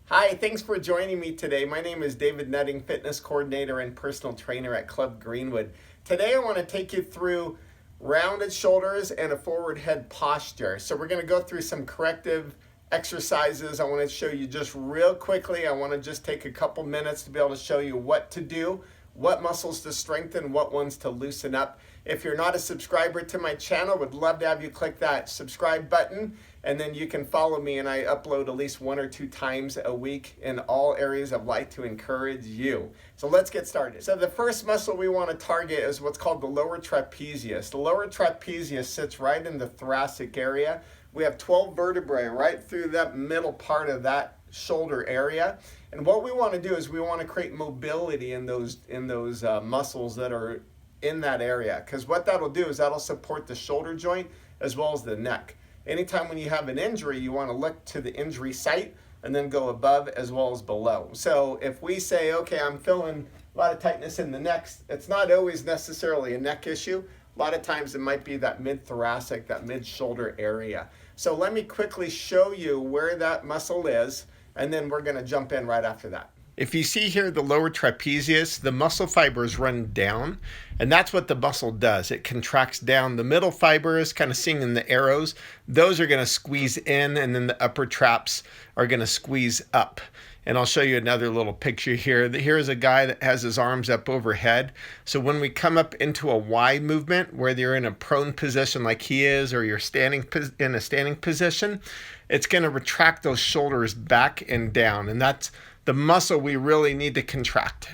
Hi, thanks for joining me today. My name is David Nutting, fitness coordinator and personal trainer at Club Greenwood. Today I want to take you through rounded shoulders and a forward head posture. So we're going to go through some corrective exercises. I want to show you just real quickly. I want to just take a couple minutes to be able to show you what to do, what muscles to strengthen, what ones to loosen up. If you're not a subscriber to my channel, would love to have you click that subscribe button, and then you can follow me, and I upload at least 1 or 2 times a week in all areas of life to encourage you. So let's get started. So the first muscle we want to target is what's called the lower trapezius. The lower trapezius sits right in the thoracic area. We have 12 vertebrae right through that middle part of that shoulder area. And what we want to do is we want to create mobility in those muscles that are in that area, because what that'll do is that'll support the shoulder joint as well as the neck. Anytime when you have an injury, you want to look to the injury site and then go above as well as below. So if we say, okay, I'm feeling a lot of tightness in the neck, it's not always necessarily a neck issue. A lot of times it might be that mid-thoracic, that mid-shoulder area. So let me quickly show you where that muscle is, and then we're going to jump in right after that. If you see here the lower trapezius, the muscle fibers run down, and that's what the muscle does. It contracts down. The middle fibers, kind of seeing in the arrows, those are going to squeeze in, and then the upper traps are going to squeeze up. And I'll show you another little picture here. Here's a guy that has his arms up overhead. So when we come up into a Y movement, whether you're in a prone position like he is, or you're standing in a standing position, it's going to retract those shoulders back and down, and that's the muscle we really need to contract.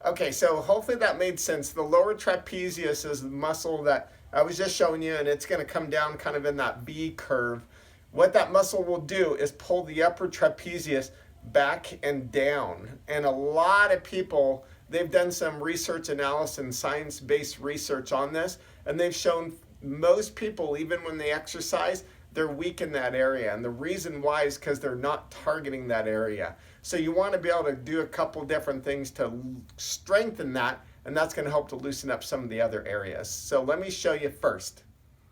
Okay, so hopefully that made sense. The lower trapezius is the muscle that I was just showing you, and it's going to come down kind of in that V curve. What that muscle will do is pull the upper trapezius back and down. And a lot of people, they've done some research analysis and science-based research on this, and they've shown most people, even when they exercise, they're weak in that area. And the reason why is because they're not targeting that area. So you want to be able to do a couple different things to strengthen that, and that's going to help to loosen up some of the other areas. So let me show you first.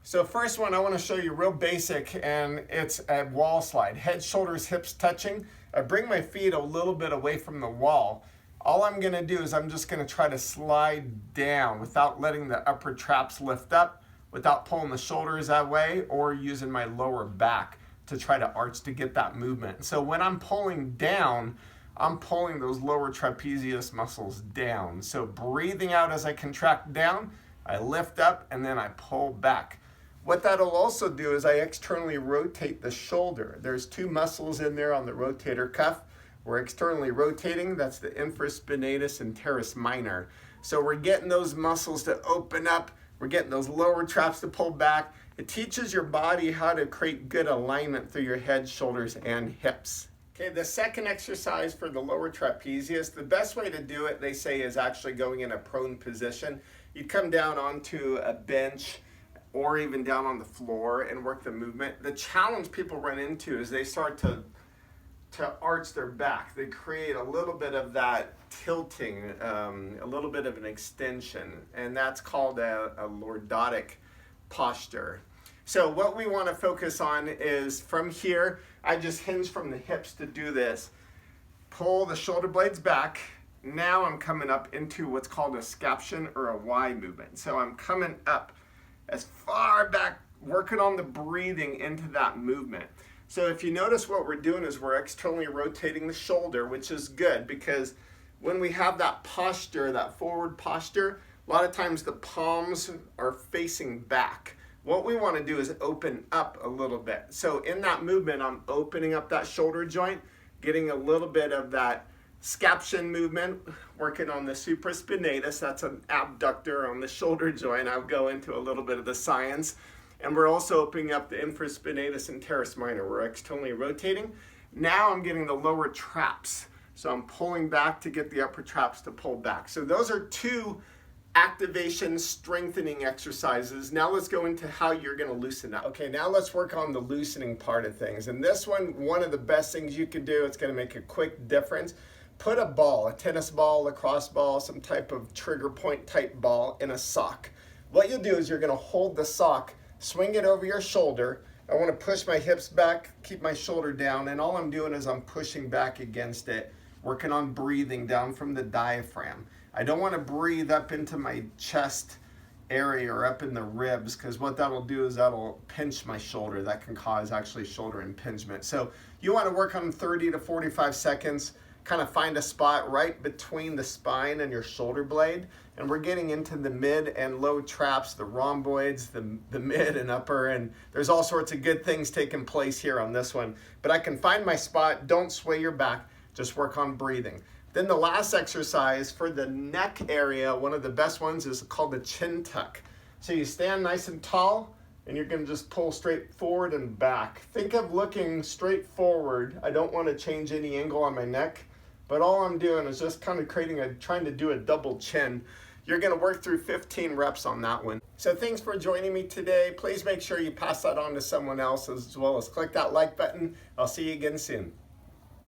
So first one, I want to show you real basic, and it's a wall slide. Head, shoulders, hips touching. I bring my feet a little bit away from the wall. All I'm going to do is I'm just going to try to slide down without letting the upper traps lift up, without pulling the shoulders that way, or using my lower back to try to arch to get that movement. So when I'm pulling down, I'm pulling those lower trapezius muscles down. So breathing out as I contract down, I lift up, and then I pull back. What that'll also do is I externally rotate the shoulder. There's 2 muscles in there on the rotator cuff. We're externally rotating. That's the infraspinatus and teres minor. So we're getting those muscles to open up. We're getting those lower traps to pull back. It teaches your body how to create good alignment through your head, shoulders, and hips. Okay, the second exercise for the lower trapezius, the best way to do it, they say, is actually going in a prone position. You come down onto a bench or even down on the floor and work the movement. The challenge people run into is they start to arch their back. They create a little bit of that tilting, a little bit of an extension, and that's called a lordotic posture. So what we want to focus on is from here, I just hinge from the hips to do this. Pull the shoulder blades back. Now I'm coming up into what's called a scaption or a Y movement. So I'm coming up as far back, working on the breathing into that movement. So if you notice, what we're doing is we're externally rotating the shoulder, which is good, because when we have that posture, that forward posture, a lot of times the palms are facing back. What we want to do is open up a little bit. So in that movement, I'm opening up that shoulder joint, getting a little bit of that scaption movement, working on the supraspinatus. That's an abductor on the shoulder joint. I'll go into a little bit of the science. And we're also opening up the infraspinatus and teres minor. We're externally rotating. Now I'm getting the lower traps. So I'm pulling back to get the upper traps to pull back. So those are 2 activation strengthening exercises. Now let's go into how you're going to loosen up. Okay, now let's work on the loosening part of things. And this one of the best things you can do, it's going to make a quick difference. Put a ball, a tennis ball, lacrosse ball, some type of trigger point type ball in a sock. What you'll do is you're going to hold the sock, swing it over your shoulder, I want to push my hips back, keep my shoulder down, and all I'm doing is I'm pushing back against it, working on breathing down from the diaphragm. I don't want to breathe up into my chest area or up in the ribs, because what that'll do is that'll pinch my shoulder. That can cause actually shoulder impingement. So you want to work on 30 to 45 seconds, kind of find a spot right between the spine and your shoulder blade. And we're getting into the mid and low traps, the rhomboids, the mid and upper, and there's all sorts of good things taking place here on this one. But I can find my spot. Don't sway your back, just work on breathing. Then the last exercise for the neck area, one of the best ones is called the chin tuck. So you stand nice and tall, and you're gonna just pull straight forward and back. Think of looking straight forward. I don't wanna change any angle on my neck, but all I'm doing is just kind of trying to do a double chin. You're gonna work through 15 reps on that one. So thanks for joining me today. Please make sure you pass that on to someone else, as well as click that like button. I'll see you again soon.